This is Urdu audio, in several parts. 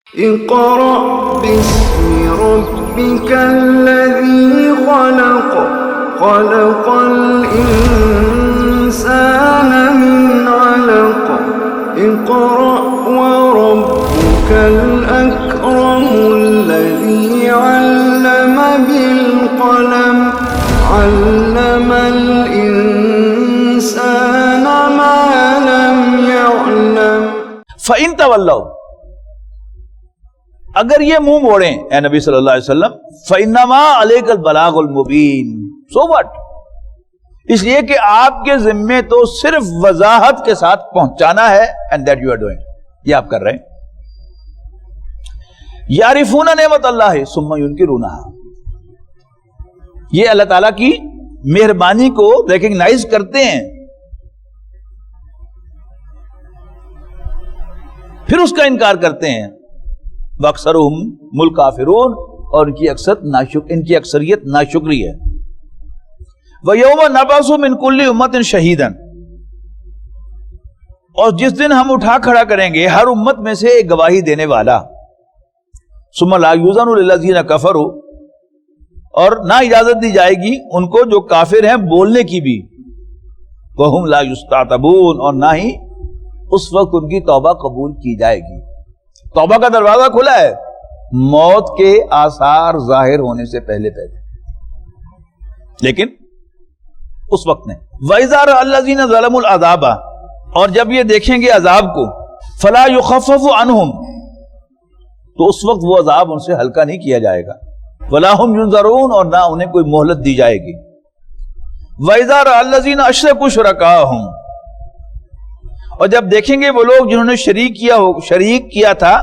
اقرأ باسم ربك الذي خلق خلق الإنسان من علق اقرأ وربك الأكرم الذي علم بالقلم علم الإنسان ما لم يعلم فَإِن تَوَلَّوْا، اگر یہ منہ موڑیں اے نبی صلی اللہ علیہ وسلم، فَإِنَّمَا عَلَيْكَ الْبَلَاغُ الْمُبِينُ، so what؟ اس لیے کہ آپ کے ذمے تو صرف وضاحت کے ساتھ پہنچانا ہے، and that you are doing، یہ آپ کر رہے ہیں۔ یعرفون نعمت اللہ ثم ینکرونہا، یہ اللہ تعالیٰ کی مہربانی کو ریکگنائز کرتے ہیں، پھر اس کا انکار کرتے ہیں۔ وَأَكْثَرُهُمْ الْكَافِرُونَ، اور ان کی اکثریت ناشکری ہے۔ وَيَوْمَ نَبْعَثُ مِنْ كُلِّ أُمَّةٍ شَهِيدًا، اور جس دن ہم اٹھا کھڑا کریں گے ہر امت میں سے ایک گواہی دینے والا۔ ثُمَّ لَا يُؤْذَنُ لِلَّذِينَ كَفَرُوا، اور نہ اجازت دی جائے گی ان کو جو کافر ہیں بولنے کی بھی۔ وَهُمْ لَا يُسْتَعْتَبُونَ، اور نہ ہی اس وقت ان کی توبہ قبول کی جائے گی۔ توبہ کا دروازہ کھلا ہے موت کے آثار ظاہر ہونے سے پہلے لیکن اس وقت نہیں۔ وَإِذَا رَأَى الَّذِينَ ظَلَمُوا الْعَذَابَ، اور جب یہ دیکھیں گے عذاب کو، فَلَا يُخَفَّفُ عَنْهُمْ، تو اس وقت وہ عذاب ان سے ہلکا نہیں کیا جائے گا۔ وَلَا هُمْ يُنظَرُونَ، اور نہ انہیں کوئی مہلت دی جائے گی۔ وَإِذَا رَأَى الَّذِينَ أَشْرَكُوا شُرَكَاءَهُمْ، اور جب دیکھیں گے وہ لوگ جنہوں نے شریک کیا تھا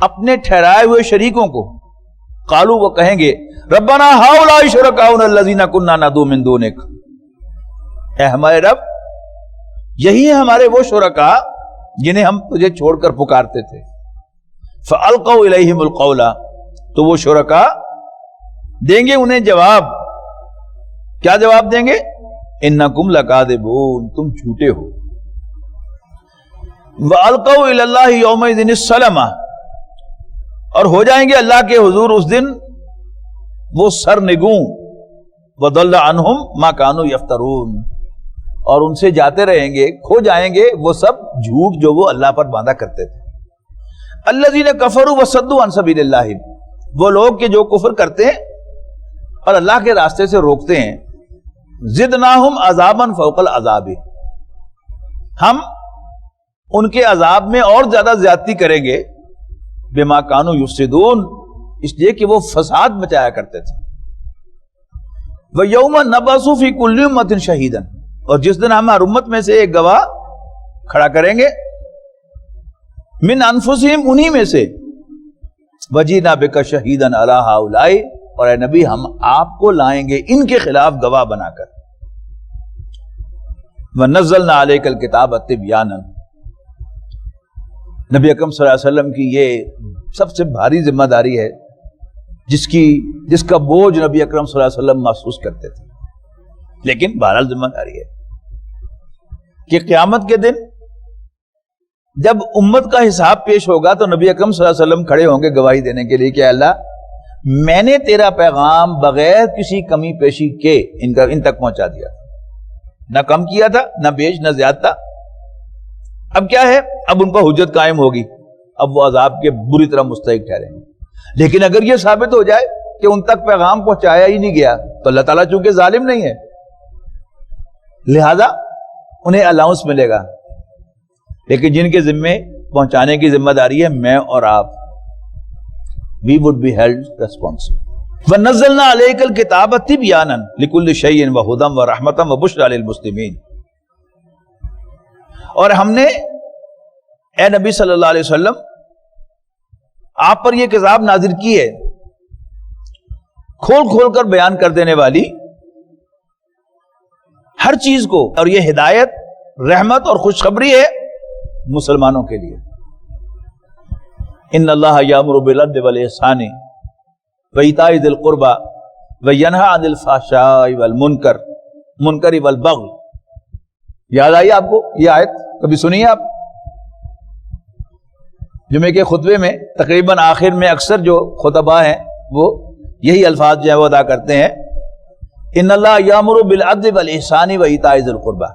اپنے ٹھہرائے ہوئے شریکوں کو، قالوا، وہ کہیں گے، ربنا ہؤلاء شرکاؤنا الذین کنا ندعو من دونک، اے ہمارے رب یہی ہیں ہمارے وہ شرکا جنہیں ہم تجھے چھوڑ کر پکارتے تھے۔ فالقوا الیہم القول، تو وہ شرکا دیں گے انہیں جواب، کیا جواب دیں گے؟ انکم لکاذبون، تم جھوٹے ہو۔ وَأَلْقَوْا إِلَى اللَّهِ يَوْمَئِذٍ السَّلَمَ، اور ہو جائیں گے اللہ کے حضور اس دن وہ سرنگوں۔ وَضَلَّ عَنْهُمْ مَا كَانُوا يَفْتَرُونَ، اور ان سے جاتے رہیں گے، کھو جائیں گے وہ سب جھوٹ جو وہ اللہ پر باندھا کرتے تھے۔ الَّذِينَ كَفَرُوا وَصَدُّوا عَنْ سَبِيلِ اللَّهِ، وہ لوگ کہ جو کفر کرتے ہیں اور اللہ کے راستے سے روکتے ہیں۔ زِدْنَاهُمْ عَذَابًا فَوْقَ الْعَذَابِ، ہم ان کے عذاب میں اور زیادہ زیادتی کریں گے۔ بما کانوا یفسدون، اس لیے کہ وہ فساد مچایا کرتے تھے۔ وَيَوْمَ نَبْعَثُ فِي كُلِّ أُمَّةٍ شَهِيدًا، اور جس دن ہم ہر امت میں سے ایک گواہ کھڑا کریں گے، من انفسہم، انہی میں سے، وَجِئْنَا بِكَ شَهِيدًا عَلَىٰ هَؤُلَاءِ، اور اے نبی ہم آپ کو لائیں گے ان کے خلاف گواہ بنا کر۔ وَنَزَّلْنَا عَلَيْكَ الْكِتَابَ تِبْيَانًا، نبی اکرم صلی اللہ علیہ وسلم کی یہ سب سے بھاری ذمہ داری ہے جس کا بوجھ نبی اکرم صلی اللہ علیہ وسلم محسوس کرتے تھے، لیکن بہرحال ذمہ داری ہے کہ قیامت کے دن جب امت کا حساب پیش ہوگا تو نبی اکرم صلی اللہ علیہ وسلم کھڑے ہوں گے گواہی دینے کے لیے کہ اللہ میں نے تیرا پیغام بغیر کسی کمی پیشی کے ان تک پہنچا دیا، نہ کم کیا تھا، نہ بیش، نہ زیادہ۔ اب کیا ہے، اب ان پر حجت قائم ہوگی، اب وہ عذاب کے بری طرح مستحق ٹھہریں گے۔ لیکن اگر یہ ثابت ہو جائے کہ ان تک پیغام پہنچایا ہی نہیں گیا تو اللہ تعالیٰ چونکہ ظالم نہیں ہے لہذا انہیں الاؤنس ملے گا، لیکن جن کے ذمے پہنچانے کی ذمہ داری ہے میں اور آپ، we would be held responsible۔ وَنَزَّلْنَا عَلَيْكَ الْكِتَابَ تِبْيَانًا لِكُلِّ شَيْءٍ وَهُدًى وَرَحْمَةً وَبُشْرَى لِلْمُسْلِمِينَ، اور ہم نے اے نبی صلی اللہ علیہ وسلم آپ پر یہ کتاب نازل کی ہے کھول کھول کر بیان کر دینے والی ہر چیز کو، اور یہ ہدایت، رحمت اور خوشخبری ہے مسلمانوں کے لیے۔ ان اللہ یامر بالعدل والاحسان وایتاء ذی القربى وینہی عن الفحشاء والمنکر والبغی، یاد آئی آپ کو یہ آیت؟ کبھی سنی ہے آپ؟ جمعے کے خطبے میں تقریباً آخر میں اکثر جو خطباء ہیں وہ یہی الفاظ جو ہے وہ ادا کرتے ہیں، ان اللہ یامر بالعدل والاحسان وایتاء ذی القربى،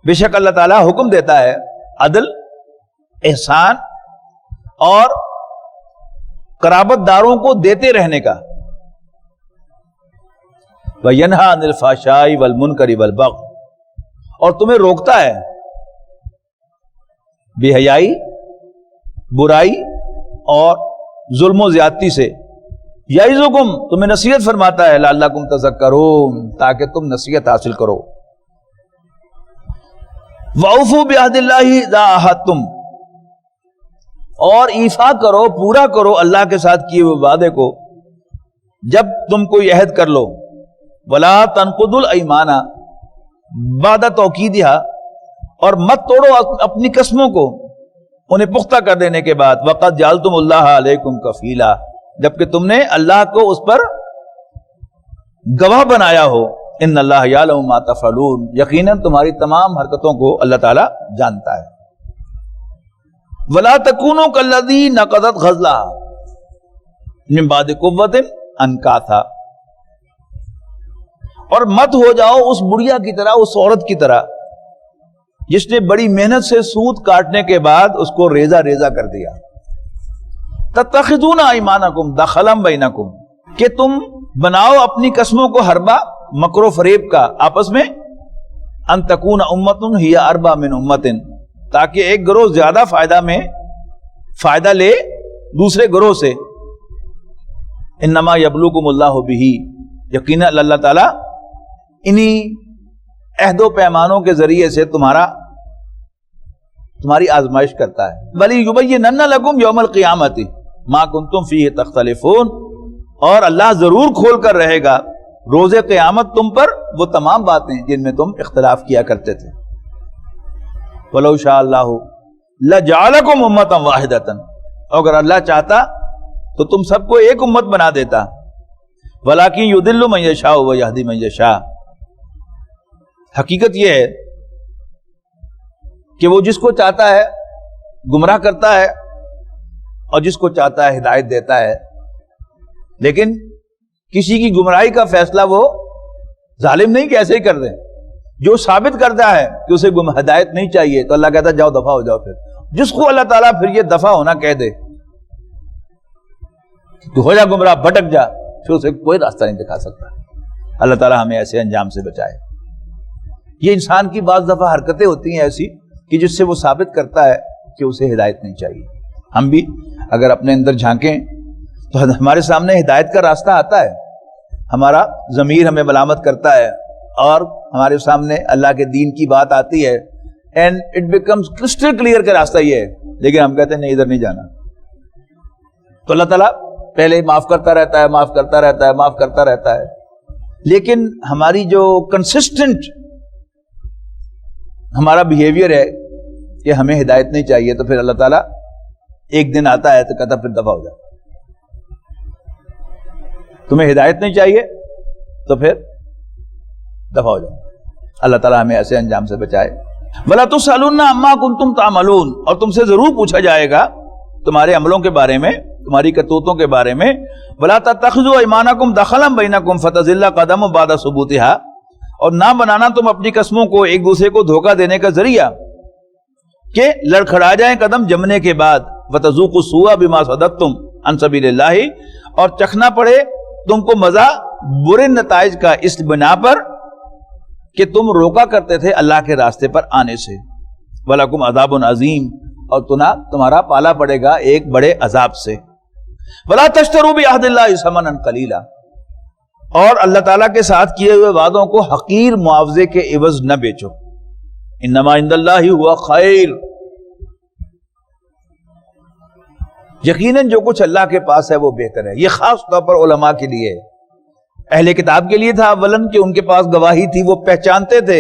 بے شک اللہ تعالیٰ حکم دیتا ہے عدل، احسان اور قرابت داروں کو دیتے رہنے کا، وینہی عن الفحشاء والمنکر والبغی، اور تمہیں روکتا ہے بے حیائی، برائی اور ظلم و زیادتی سے، یعظکم، تمہیں نصیحت فرماتا ہے، لعلکم تذکرون، تاکہ تم نصیحت حاصل کرو، وَأَوْفُوا بِعَهْدِ اللَّهِ إِذَا عَاهَدتُّمْ، اور ایفا کرو، پورا کرو اللہ کے ساتھ کیے ہوئے وعدے کو جب تم کوئی عہد کر لو، وَلَا تَنْقُضُوا الْأَيْمَانَ بَعْدَ تَوْکِیدِهَا، اور مت توڑو اپنی قسموں کو انہیں پختہ کر دینے کے بعد، وَقَدْ جَعَلْتُمُ اللَّهَ عَلَيْكُمْ کَفِیلًا، جبکہ تم نے اللہ کو اس پر گواہ بنایا ہو، ان اللہ یعلم ما تفعلون، یقیناً تمہاری تمام حرکتوں کو اللہ تعالی جانتا ہے، وَلَا تَكُونُوا كَالَّذِي نَقَضَتْ غَزْلَهَا مِن بَعْدِ قُوَّةٍ أَنْكَاثًا، اور مت ہو جاؤ اس بڑھیا کی طرح، اس عورت کی طرح جس نے بڑی محنت سے سوت کاٹنے کے بعد اس کو ریزہ ریزہ کر دیا، تَتَّخِذُونَ أَيْمَانَكُمْ دَخَلًا بَيْنَكُمْ، کہ تم بناؤ اپنی قسموں کو حربہ مکر و فریب کا آپس میں، ان تکون امۃ ہی اربع من امۃ، تاکہ ایک گروہ زیادہ فائدہ لے دوسرے گروہ سے، انما یبلوکم اللہ بہ، یقینا اللہ تعالیٰ انہی عہد و پیمانوں کے ذریعے سے تمہاری آزمائش کرتا ہے، وَلِيُبَيِّنَنَّ لَكُمْ يَوْمَ الْقِيَامَةِ مَا كُنْتُمْ فِيهِ تَخْتَلِفُونَ، اور اللہ ضرور کھول کر رہے گا روز قیامت تم پر وہ تمام باتیں جن میں تم اختلاف کیا کرتے تھے، وَلَوْ شَاءَ اللَّهُ لَجَعَلَكُمْ أُمَّةً وَاحِدَةً، اگر اللہ چاہتا تو تم سب کو ایک امت بنا دیتا، وَلَكِنْ يُضِلُّ مَن يَشَاءُ وَيَهْدِي مَن يَشَاءُ، حقیقت یہ ہے کہ وہ جس کو چاہتا ہے گمراہ کرتا ہے اور جس کو چاہتا ہے ہدایت دیتا ہے، لیکن کسی کی گمراہی کا فیصلہ وہ ظالم نہیں کہ ایسے ہی کر دیں، جو ثابت کرتا ہے کہ اسے ہدایت نہیں چاہیے تو اللہ کہتا ہے جاؤ دفع ہو جاؤ، پھر جس کو اللہ تعالیٰ پھر یہ دفع ہونا کہہ دے تو ہو جا گمراہ، بھٹک جا، پھر اسے کوئی راستہ نہیں دکھا سکتا۔ اللہ تعالیٰ ہمیں ایسے انجام سے بچائے۔ یہ انسان کی بعض دفعہ حرکتیں ہوتی ہیں ایسی کہ جس سے وہ ثابت کرتا ہے کہ اسے ہدایت نہیں چاہیے۔ ہم بھی اگر اپنے اندر جھانکیں تو ہمارے سامنے ہدایت کا راستہ آتا ہے، ہمارا ضمیر ہمیں ملامت کرتا ہے اور ہمارے سامنے اللہ کے دین کی بات آتی ہے، and it becomes crystal clear کا راستہ یہ ہے، لیکن ہم کہتے ہیں نہیں ادھر نہیں جانا۔ تو اللہ تعالیٰ پہلے معاف کرتا رہتا ہے، معاف کرتا رہتا ہے، معاف کرتا رہتا ہے، لیکن ہماری جو کنسسٹنٹ ہمارا بیہیویئر ہے کہ ہمیں ہدایت نہیں چاہیے، تو پھر اللہ تعالیٰ ایک دن آتا ہے تو کہتا پھر دفع ہو جاؤ، تمہیں ہدایت نہیں چاہیے تو پھر دفع ہو جاؤ۔ اللہ تعالیٰ ہمیں ایسے انجام سے بچائے۔ وَلَا تُسْأَلُنَّ عَمَّا كُنتُمْ تَعْمَلُونَ، اور تم سے ضرور پوچھا جائے گا تمہارے عملوں کے بارے میں، تمہاری کرتوتوں کے بارے میں۔ وَلَا تَتَّخِذُوا أَيْمَانَكُمْ دَخَلًا بَيْنَكُمْ فَتَزِلَّ قَدَمٌ بَعْدَ ثُبُوتِهَا، اور نہ بنانا تم اپنی قسموں کو ایک دوسرے کو دھوکہ دینے کا ذریعہ کہ لڑکھڑا جائیں قدم جمنے کے بعد، وَتَذُوقُوا السُّوءَ بِمَا صَدَدتُّمْ عَن سَبِيلِ اللَّهِ، اور چکھنا پڑے تم کو مزہ برے نتائج کا اس بنا پر کہ تم روکا کرتے تھے اللہ کے راستے پر آنے سے۔ وَلَكُمْ عَذَابٌ عَظِيمٌ، اور تمہارا پالا پڑے گا ایک بڑے عذاب سے۔ وَلَا تَشْتَرُوا بِعَهْدِ اللَّهِ ثَمَنًا قَلِيلًا، اور اللہ تعالیٰ کے ساتھ کیے ہوئے وعدوں کو حقیر معاوضے کے عوض نہ بیچو۔ انما عند اللہ ہوا خیر، یقیناً جو کچھ اللہ کے پاس ہے وہ بہتر ہے۔ یہ خاص طور پر علماء کے لیے، اہل کتاب کے لیے تھا اولن کہ ان کے پاس گواہی تھی، وہ پہچانتے تھے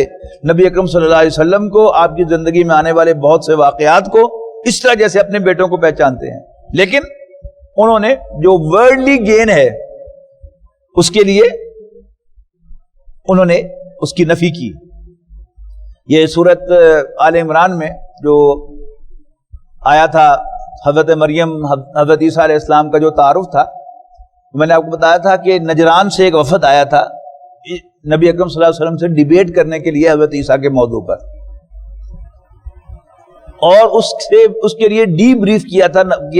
نبی اکرم صلی اللہ علیہ وسلم کو، آپ کی زندگی میں آنے والے بہت سے واقعات کو، اس طرح جیسے اپنے بیٹوں کو پہچانتے ہیں، لیکن انہوں نے جو ورلڈلی گین ہے اس کے لیے انہوں نے اس کی نفی کی۔ یہ سورت آل عمران میں جو آیا تھا حضرت مریم حضرت عیسیٰ علیہ السلام کا جو تعارف تھا، میں نے آپ کو بتایا تھا کہ نجران سے ایک وفد آیا تھا نبی اکرم صلی اللہ علیہ وسلم سے ڈیبیٹ کرنے کے لیے حضرت عیسیٰ کے موضوع پر، اور اس کے لیے ڈی بریف کیا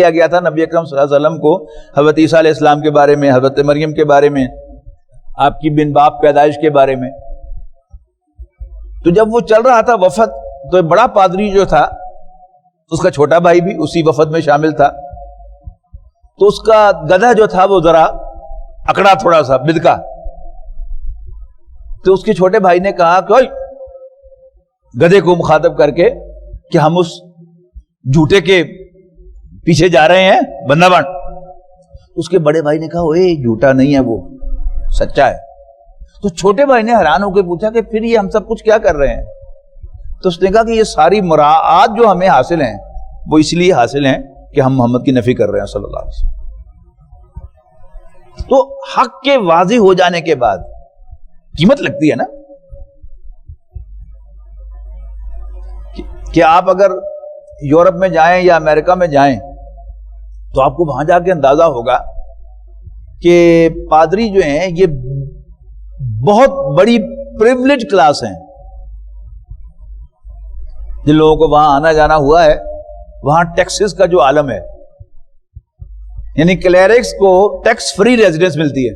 گیا تھا نبی اکرم صلی اللہ علیہ وسلم کو حضرت عیسیٰ علیہ السلام کے بارے میں، حضرت مریم کے بارے میں، آپ کی بن باپ پیدائش کے بارے میں۔ تو جب وہ چل رہا تھا وفد، تو بڑا پادری جو تھا، اس کا چھوٹا بھائی بھی اسی وفد میں شامل تھا، تو اس کا گدھا جو تھا وہ ذرا اکڑا، تھوڑا سا بدکا۔ تو اس کے چھوٹے بھائی نے کہا کہ گدھے کو مخاطب کر کے کہ ہم اس جھوٹے کے پیچھے جا رہے ہیں بندہ بن۔ اس کے بڑے بھائی نے کہا اے جھوٹا نہیں ہے، وہ سچا ہے۔ تو چھوٹے بھائی نے حیران ہو کے پوچھا کہ پھر یہ ہم سب کچھ کیا کر رہے ہیں؟ تو اس نے کہا کہ یہ ساری مراعات جو ہمیں حاصل ہیں وہ اس لیے حاصل ہیں کہ ہم محمد کی نفی کر رہے ہیں صلی اللہ علیہ وسلم۔ تو حق کے واضح ہو جانے کے بعد قیمت لگتی ہے نا، کہ آپ اگر یورپ میں جائیں یا امریکہ میں جائیں تو آپ کو وہاں جا کے اندازہ ہوگا کہ پادری جو ہیں یہ بہت بڑی پریولیج کلاس ہیں۔ جن لوگوں کو وہاں آنا جانا ہوا ہے، وہاں ٹیکسز کا جو عالم ہے، یعنی کلیرکس کو ٹیکس فری ریزیڈنس ملتی ہے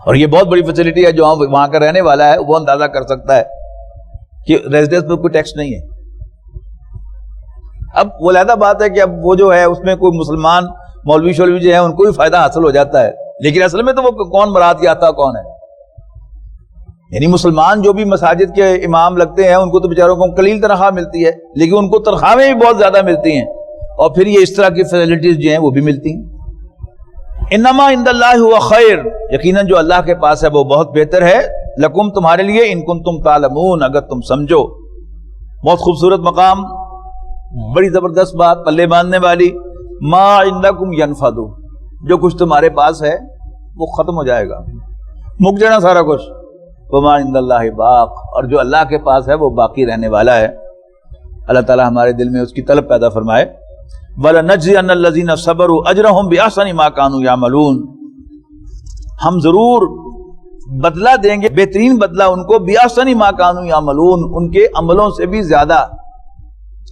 اور یہ بہت بڑی فیسلٹی ہے۔ جو وہاں کا رہنے والا ہے وہ اندازہ کر سکتا ہے کہ ریزیڈنس میں کوئی ٹیکس نہیں ہے۔ اب وہ علیحدہ بات ہے کہ اب وہ جو ہے اس میں کوئی مسلمان مولوی شولوی جو ہے ان کو بھی فائدہ حاصل ہو جاتا ہے، لیکن اصل میں تو وہ کون مراد آتا کون ہے؟ یعنی مسلمان جو بھی مساجد کے امام لگتے ہیں ان کو تو بیچاروں کو قلیل تنخواہ ملتی ہے، لیکن ان کو تنخواہیں بھی بہت زیادہ ملتی ہیں، اور پھر یہ اس طرح کی فیسلٹیز جو ہیں وہ بھی ملتی ہیں۔ انما عند اللہ ہوا خیر، یقیناً جو اللہ کے پاس ہے وہ بہت بہتر ہے، لکم تمہارے لیے، ان کنتم تعلمون اگر تم سمجھو۔ بہت خوبصورت مقام، بڑی زبردست بات، پلے باندھنے والی۔ ما عندکم ینفد، جو کچھ تمہارے پاس ہے وہ ختم ہو جائے گا، مک جانا سارا کچھ۔ وما عند اللہ باق، اور جو اللہ کے پاس ہے وہ باقی رہنے والا ہے۔ اللہ تعالی ہمارے دل میں اس کی طلب پیدا فرمائے۔ وَلَنَجْزِيَنَّ الَّذِينَ صَبَرُوا أَجْرَهُمْ بِأَحْسَنِ مَا كَانُوا يَعْمَلُونَ، ہم ضرور بدلہ دیں گے، بہترین بدلہ ان کو، بِأَحْسَنِ مَا كَانُوا يَعْمَلُونَ، ان کے عملوں سے بھی زیادہ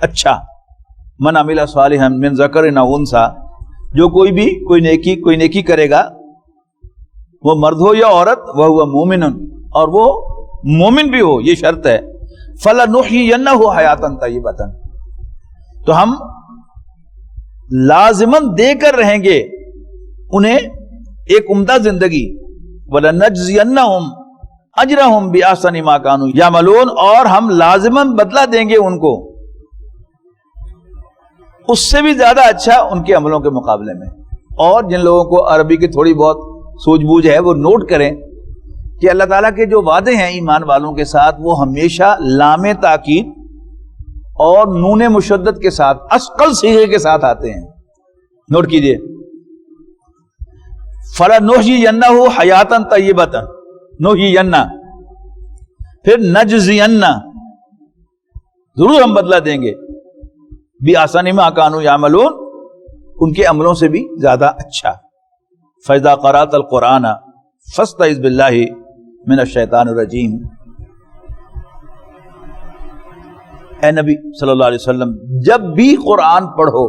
اچھا۔ من عمل صالحا من ذکر او انثی، جو کوئی نیکی کرے گا، وہ مرد ہو یا عورت، وہو مومن، اور وہ مومن بھی ہو، یہ شرط ہے۔ فَلَنُحْيِيَنَّهُ حَيَاةً طَيِّبَةً، تو ہم لازماً دے کر رہیں گے انہیں ایک عمدہ زندگی۔ وَلَنَجْزِيَنَّهُمْ أَجْرَهُمْ بِأَحْسَنِ مَا كَانُوا يَعْمَلُونَ، اور ہم لازماً بدلہ دیں گے ان کو اس سے بھی زیادہ اچھا ان کے عملوں کے مقابلے میں۔ اور جن لوگوں کو عربی کی تھوڑی بہت سوجھ بوجھ ہے وہ نوٹ کریں کہ اللہ تعالیٰ کے جو وعدے ہیں ایمان والوں کے ساتھ وہ ہمیشہ لام تاکید اور نون مشدد کے ساتھ، اثقل صیغے کے ساتھ آتے ہیں۔ نوٹ کیجئے، فَلَنُحْيِيَنَّهُ حَيَاةً طَيِّبَةً، نُحْيِيَنَّ، پھر نَجْزِيَنَّ، ضرور ہم بدلہ دیں گے، بِأَحْسَنِ مَا كَانُوا يَعْمَلُونَ، ان کے عملوں سے بھی زیادہ اچھا۔ فَإِذَا قَرَأْتَ الْقُرْآنَ فَاسْتَعِذْ بِاللَّهِ مِنَ الشَّيْطَانِ الرَّجِيمِ۔ اے نبی صلی اللہ علیہ وسلم، جب بھی قرآن پڑھو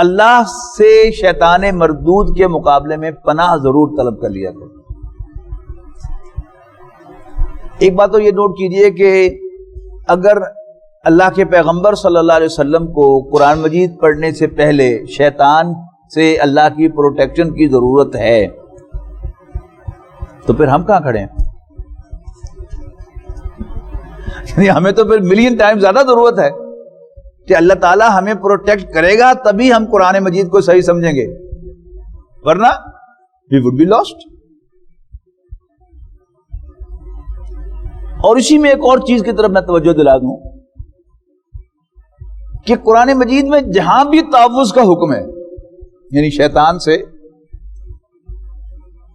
اللہ سے شیطان مردود کے مقابلے میں پناہ ضرور طلب کر لیا کرو۔ ایک بات تو یہ نوٹ کیجئے کہ اگر اللہ کے پیغمبر صلی اللہ علیہ وسلم کو قرآن مجید پڑھنے سے پہلے شیطان سے اللہ کی پروٹیکشن کی ضرورت ہے تو پھر ہم کہاں کھڑے ہیں؟ یعنی ہمیں تو پھر ملین ٹائم زیادہ ضرورت ہے کہ اللہ تعالیٰ ہمیں پروٹیکٹ کرے گا تبھی ہم قرآن مجید کو صحیح سمجھیں گے، ورنہ we would be lost۔ اور اسی میں ایک اور چیز کی طرف میں توجہ دلا دوں کہ قرآن مجید میں جہاں بھی تعوذ کا حکم ہے، یعنی شیطان سے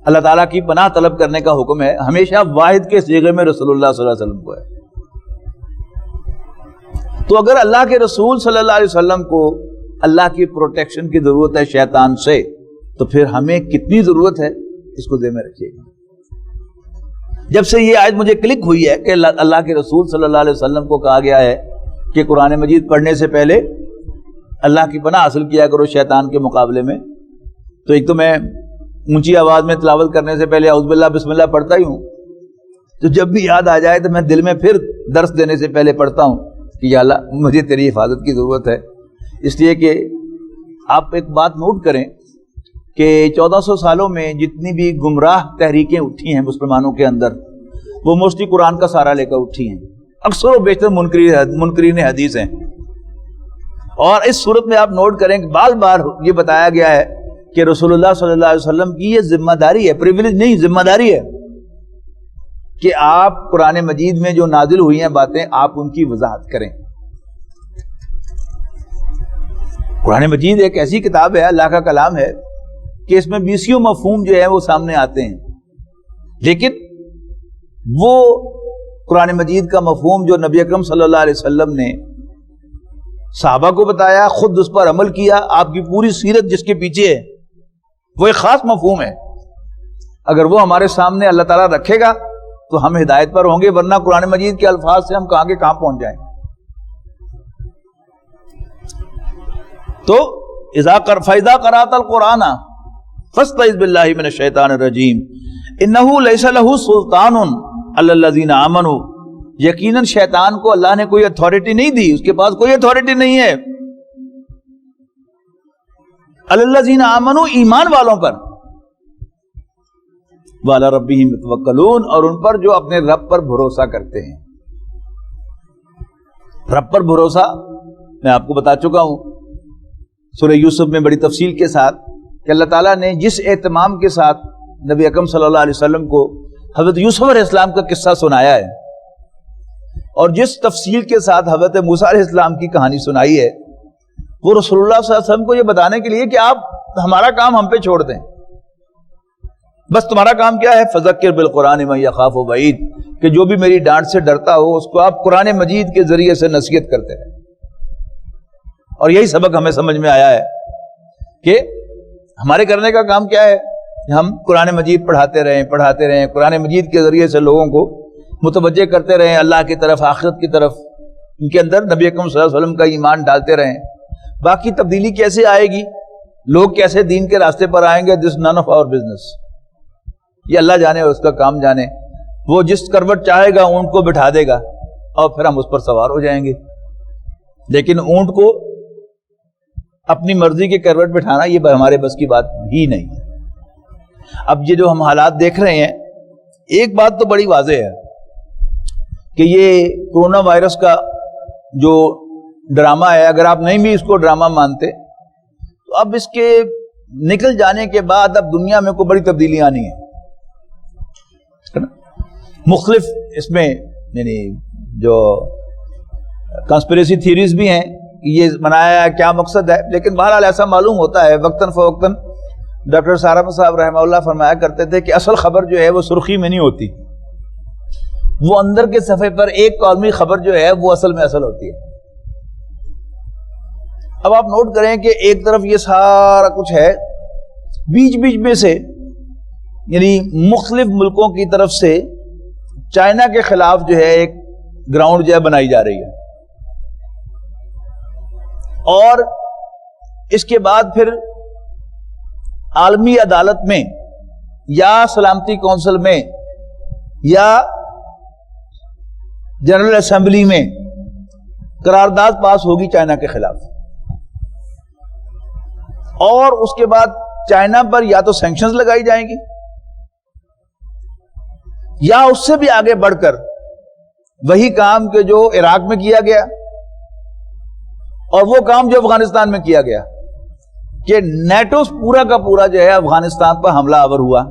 اللہ تعالیٰ کی پناہ طلب کرنے کا حکم ہے، ہمیشہ واحد کے صیغے میں رسول اللہ صلی اللہ علیہ وسلم کو ہے۔ تو اگر اللہ کے رسول صلی اللہ علیہ وسلم کو اللہ کی پروٹیکشن کی ضرورت ہے شیطان سے، تو پھر ہمیں کتنی ضرورت ہے، اس کو ذہن میں رکھیے گا۔ جب سے یہ آیت مجھے کلک ہوئی ہے کہ اللہ کے رسول صلی اللہ علیہ وسلم کو کہا گیا ہے کہ قرآن مجید پڑھنے سے پہلے اللہ کی پناہ حاصل کیا کرو شیطان کے مقابلے میں، تو ایک تو میں اونچی آواز میں تلاوت کرنے سے پہلے اعوذ باللہ بسم اللہ پڑھتا ہی ہوں، تو جب بھی یاد آ جائے تو میں دل میں پھر درس دینے سے پہلے پڑھتا ہوں کہ یا اللہ مجھے تیری حفاظت کی ضرورت ہے۔ اس لیے کہ آپ ایک بات نوٹ کریں کہ 1400 سالوں میں جتنی بھی گمراہ تحریکیں اٹھی ہیں مسلمانوں کے اندر، وہ موسٹلی قرآن کا سہارا لے کر اٹھی ہیں، اکثر و بیشتر منکرین حدیث ہیں۔ اور اس صورت میں آپ نوٹ کریں کہ بار بار یہ بتایا گیا ہے کہ رسول اللہ صلی اللہ علیہ وسلم کی یہ ذمہ داری ہے، پریویلیج نہیں، ذمہ داری ہے کہ آپ قرآن مجید میں جو نازل ہوئی ہیں باتیں آپ ان کی وضاحت کریں۔ قرآن مجید ایک ایسی کتاب ہے، اللہ کا کلام ہے، کہ اس میں بیسیوں مفہوم جو ہے وہ سامنے آتے ہیں، لیکن وہ قرآن مجید کا مفہوم جو نبی اکرم صلی اللہ علیہ وسلم نے صحابہ کو بتایا، خود اس پر عمل کیا، آپ کی پوری سیرت جس کے پیچھے ہے، وہ ایک خاص مفہوم ہے۔ اگر وہ ہمارے سامنے اللہ تعالیٰ رکھے گا تو ہم ہدایت پر ہوں گے، ورنہ قرآن مجید کے الفاظ سے ہم کہاں کے کہاں پہنچ جائیں۔ تو فَإِذَا قَرَأْتَ الْقُرْآنَ فَاسْتَعِذْ بِاللَّهِ مِنَ الشَّيْطَانِ الرَّجِيمِ إِنَّهُ لَيْسَ لَهُ سُلْطَانٌ عَلَى الَّذِينَ آمَنُوا، یقیناً شیطان کو اللہ نے کوئی اتھارٹی نہیں دی، اس کے پاس کوئی اتھارٹی نہیں ہے، عَلَى الَّذِينَ آمَنُوا، ایمان والوں پر، وَعَلَى رَبِّهِمْ يَتَوَكَّلُونَ، اور ان پر جو اپنے رب پر بھروسہ کرتے ہیں۔ رب پر بھروسہ میں آپ کو بتا چکا ہوں سورہ یوسف میں بڑی تفصیل کے ساتھ کہ اللہ تعالیٰ نے جس اہتمام کے ساتھ نبی اکرم صلی اللہ علیہ وسلم کو حضرت یوسف علیہ السلام کا قصہ سنایا ہے، اور جس تفصیل کے ساتھ حضرت موسیٰ علیہ السلام کی کہانی سنائی ہے، وہ رسول اللہ صلی اللہ علیہ وسلم کو یہ بتانے کے لیے کہ آپ ہمارا کام ہم پہ چھوڑ دیں، بس تمہارا کام کیا ہے، فذکر بالقرآن من یخاف وعید، کہ جو بھی میری ڈانٹ سے ڈرتا ہو اس کو آپ قرآن مجید کے ذریعے سے نصیحت کرتے رہیں۔ اور یہی سبق ہمیں سمجھ میں آیا ہے کہ ہمارے کرنے کا کام کیا ہے، ہم قرآن مجید پڑھاتے رہیں، قرآن مجید کے ذریعے سے لوگوں کو متوجہ کرتے رہیں اللہ کی طرف، آخرت کی طرف، ان کے اندر نبی اکرم صلی اللہ علیہ وسلم کا ایمان ڈالتے رہیں۔ باقی تبدیلی کیسے آئے گی، لوگ کیسے دین کے راستے پر آئیں گے، دس نن آف آور بزنس، یہ اللہ جانے اور اس کا کام جانے۔ وہ جس کروٹ چاہے گا اونٹ کو بٹھا دے گا اور پھر ہم اس پر سوار ہو جائیں گے، لیکن اونٹ کو اپنی مرضی کے کروٹ بٹھانا یہ ہمارے بس کی بات ہی نہیں ہے۔ اب یہ جو ہم حالات دیکھ رہے ہیں، ایک بات تو بڑی واضح ہے کہ یہ کورونا وائرس کا جو ڈرامہ ہے، اگر آپ نہیں بھی اس کو ڈرامہ مانتے تو اب اس کے نکل جانے کے بعد اب دنیا میں کوئی بڑی تبدیلی آنی ہے۔ مختلف اس میں یعنی جو کنسپریسی تھیوریز بھی ہیں، یہ منایا کیا مقصد ہے، لیکن بہرحال ایسا معلوم ہوتا ہے وقتاً فوقتاً۔ ڈاکٹر سارا صاحب رحمہ اللہ فرمایا کرتے تھے کہ اصل خبر جو ہے وہ سرخی میں نہیں ہوتی، وہ اندر کے صفحے پر ایک کالمی خبر جو ہے وہ اصل میں اصل ہوتی ہے۔ اب آپ نوٹ کریں کہ ایک طرف یہ سارا کچھ ہے، بیچ بیچ میں سے یعنی مختلف ملکوں کی طرف سے چائنا کے خلاف جو ہے ایک گراؤنڈ جو ہے بنائی جا رہی ہے، اور اس کے بعد پھر عالمی عدالت میں یا سلامتی کونسل میں یا جنرل اسمبلی میں قرارداد پاس ہوگی چائنا کے خلاف، اور اس کے بعد چائنا پر یا تو سینکشنز لگائی جائیں گی یا اس سے بھی آگے بڑھ کر وہی کام کہ جو عراق میں کیا گیا اور وہ کام جو افغانستان میں کیا گیا کہ نیٹو پورا کا پورا جو ہے افغانستان پر حملہ آور ہوا،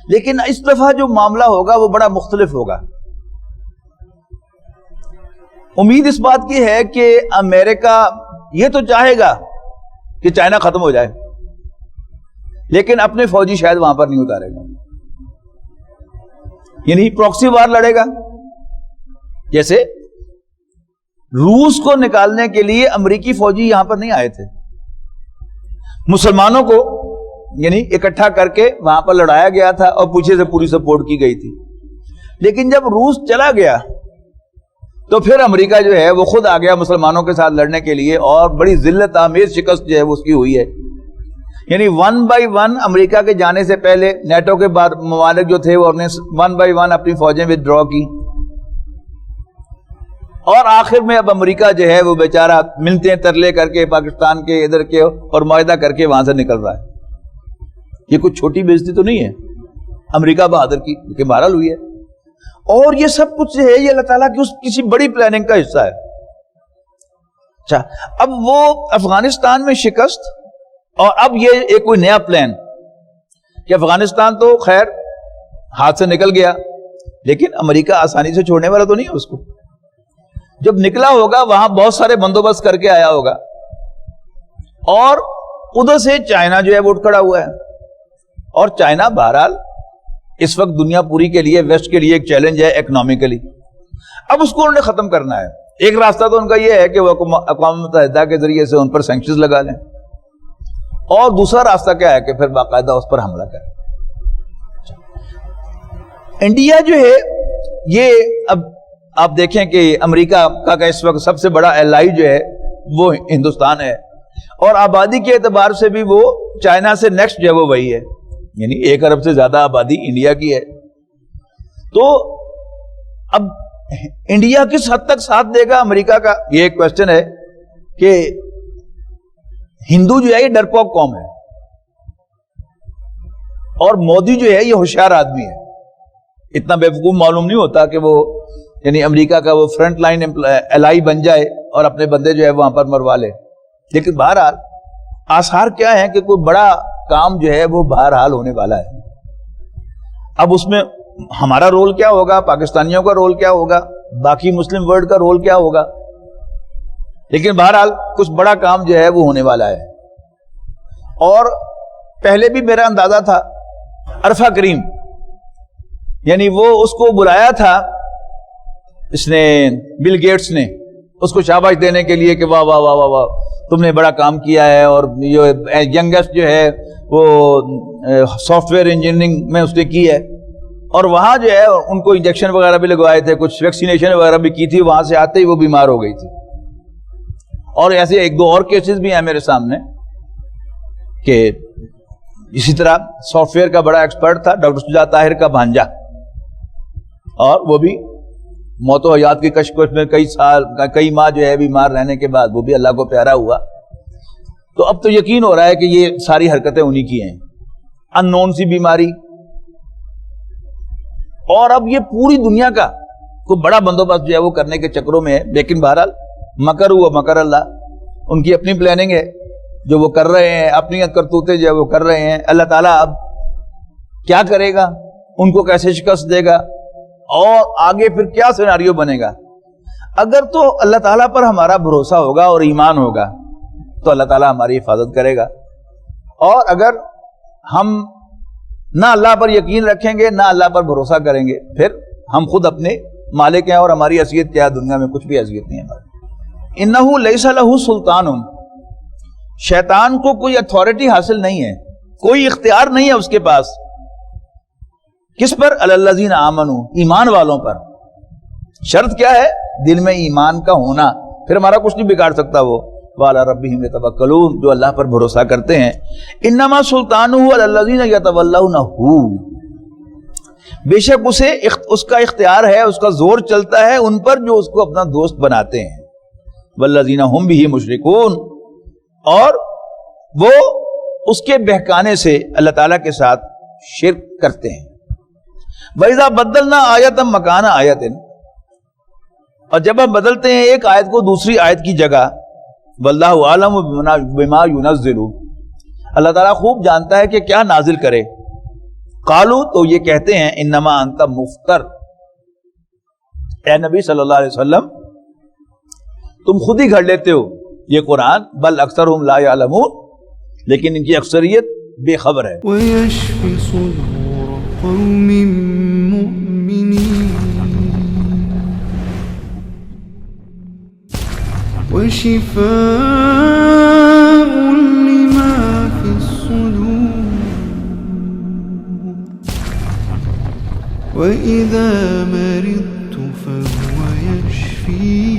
لیکن اس دفعہ جو معاملہ ہوگا وہ بڑا مختلف ہوگا۔ امید اس بات کی ہے کہ امریکہ یہ تو چاہے گا کہ چائنا ختم ہو جائے، لیکن اپنے فوجی شاید وہاں پر نہیں اتارے گا، یعنی پراکسی وار لڑے گا، جیسے روس کو نکالنے کے لیے امریکی فوجی یہاں پر نہیں آئے تھے، مسلمانوں کو یعنی اکٹھا کر کے وہاں پر لڑایا گیا تھا اور پیچھے سے پوری سپورٹ کی گئی تھی. لیکن جب روس چلا گیا تو پھر امریکہ جو ہے وہ خود آ گیا مسلمانوں کے ساتھ لڑنے کے لیے، اور بڑی ذلت آمیز شکست جو ہے وہ اس کی ہوئی ہے. یعنی 1 بائی 1 امریکہ کے جانے سے پہلے نیٹو کے بعد ممالک جو تھے وہ اپنے 1 بائی 1 اپنی فوجیں ودرا کی، اور آخر میں اب امریکہ جو ہے وہ بیچارہ ملتے ترلے کر کے پاکستان کے ادھر کے اور معاہدہ کر کے وہاں سے نکل رہا ہے. یہ کچھ چھوٹی بےعزتی تو نہیں ہے امریکہ بہادر کی، کہ بہرحال ہوئی ہے. اور یہ سب کچھ جو ہے یہ اللہ تعالیٰ کی کسی بڑی پلاننگ کا حصہ ہے. اچھا، اب وہ افغانستان میں شکست، اور اب یہ ایک کوئی نیا پلان کہ افغانستان تو خیر ہاتھ سے نکل گیا، لیکن امریکہ آسانی سے چھوڑنے والا تو نہیں ہے اس کو. جب نکلا ہوگا وہاں بہت سارے بندوبست کر کے آیا ہوگا، اور ادھر سے چائنا جو ہے وہ اٹھ کھڑا ہوا ہے. اور چائنا بہرحال اس وقت دنیا پوری کے لیے، ویسٹ کے لیے ایک چیلنج ہے اکنامکلی. اب اس کو انہوں نے ختم کرنا ہے. ایک راستہ تو ان کا یہ ہے کہ وہ اقوام متحدہ کے ذریعے سے ان پر سینکشنز لگا لیں، اور دوسرا راستہ کیا ہے کہ پھر باقاعدہ اس پر حملہ کریں. انڈیا جو ہے یہ اب آپ دیکھیں کہ امریکہ کا اس وقت سب سے بڑا ایلائی جو ہے وہ ہندوستان ہے، اور آبادی کے اعتبار سے بھی وہ چائنا سے نیکسٹ جو ہے وہ وہی ہے، یعنی 1 ارب سے زیادہ آبادی انڈیا کی ہے. تو اب انڈیا کس حد تک ساتھ دے گا امریکہ کا، یہ ایک کوشچن ہے. کہ ہندو جو ہے یہ ڈرپوک قوم ہے، اور مودی جو ہے یہ ہوشیار آدمی ہے، اتنا بیوقوف معلوم نہیں ہوتا کہ وہ یعنی امریکہ کا وہ فرنٹ لائن الائی بن جائے اور اپنے بندے جو ہے وہاں پر مروا لے. لیکن بہرحال آثار کیا ہے کہ کوئی بڑا کام جو ہے وہ بہرحال ہونے والا ہے. اب اس میں ہمارا رول کیا ہوگا، پاکستانیوں کا رول کیا ہوگا، باقی مسلم ورلڈ کا رول کیا ہوگا، لیکن بہرحال کچھ بڑا کام جو ہے وہ ہونے والا ہے. اور پہلے بھی میرا اندازہ تھا، عرفہ کریم یعنی وہ اس کو بلایا تھا اس نے، بل گیٹس نے اس کو شاباش دینے کے لیے کہ واہ واہ واہ واہ واہ تم نے بڑا کام کیا ہے، اور یہ ینگسٹ جو ہے وہ سافٹ ویئر انجینئرنگ میں اس نے کی ہے. اور وہاں جو ہے ان کو انجیکشن وغیرہ بھی لگوائے تھے، کچھ ویکسینیشن وغیرہ بھی کی تھی، وہاں سے آتے ہی وہ بیمار ہو گئی تھی. اور ایسے 1-2 اور کیسز بھی ہیں میرے سامنے کہ اسی طرح سافٹ ویئر کا بڑا ایکسپرٹ تھا ڈاکٹر شجاعت طاہر کا بھانجا، اور وہ بھی موت و حیات کی کشمکش میں کئی ماہ جو ہے بیمار رہنے کے بعد وہ بھی اللہ کو پیارا ہوا. تو اب تو یقین ہو رہا ہے کہ یہ ساری حرکتیں انہی کی ہیں، ان نون سی بیماری. اور اب یہ پوری دنیا کا کوئی بڑا بندوبست جو ہے وہ کرنے کے چکروں میں ہے. لیکن بہرحال مکر ہوا مکر اللہ، ان کی اپنی پلاننگ ہے جو وہ کر رہے ہیں، اپنی کرتوتیں جو ہے وہ کر رہے ہیں. اللہ تعالیٰ اب کیا کرے گا، ان کو کیسے شکست دے گا، اور آگے پھر کیا سیناریو بنے گا. اگر تو اللہ تعالیٰ پر ہمارا بھروسہ ہوگا اور ایمان ہوگا تو اللہ تعالیٰ ہماری حفاظت کرے گا. اور اگر ہم نہ اللہ پر یقین رکھیں گے نہ اللہ پر بھروسہ کریں گے، پھر ہم خود اپنے مالک ہیں، اور ہماری حیثیت کیا ہے دنیا میں، کچھ بھی حیثیت نہیں ہے ہماری. انہ لیس لہ سلطان، شیطان کو کوئی اتھارٹی حاصل نہیں ہے، کوئی اختیار نہیں ہے اس کے پاس. کس پر؟ علی الذین آمنوا، ایمان والوں پر. شرط کیا ہے؟ دل میں ایمان کا ہونا، پھر ہمارا کچھ نہیں بگاڑ سکتا وہ. وعلی ربہم یتوکلون، جو اللہ پر بھروسہ کرتے ہیں. انما سلطانہ علی الذین یتولونہ، بے شک اس کا اختیار ہے، اس کا زور چلتا ہے ان پر جو اس کو اپنا دوست بناتے ہیں. والذین ھم بہ مشرکون، اور وہ اس کے بہکانے سے اللہ تعالیٰ کے ساتھ شرک کرتے ہیں. وَإِذَا بَدَّلْنَا آیَةً مَكَانَ آیَةٍ، اور جب ہم بدلتے ہیں ایک آیت کو دوسری آیت کی جگہ. وَاللَّهُ أَعْلَمُ بِمَا يُنَزِّلُ، اللہ تعالیٰ خوب جانتا ہے کہ کیا نازل کرے. قالوا، تو یہ کہتے ہیں انما انت مفتر، اے نبی صلی اللہ علیہ وسلم تم خود ہی گھڑ لیتے ہو یہ قرآن. بل اکثرهم لا يعلمون، لیکن ان کی اکثریت بے خبر ہے. وَيَشْفِ صُدُورَ قَوْمٍ مُّؤْمِنِينَ. وشفاء لما في الصدور وإذا مرضت فهو يشفين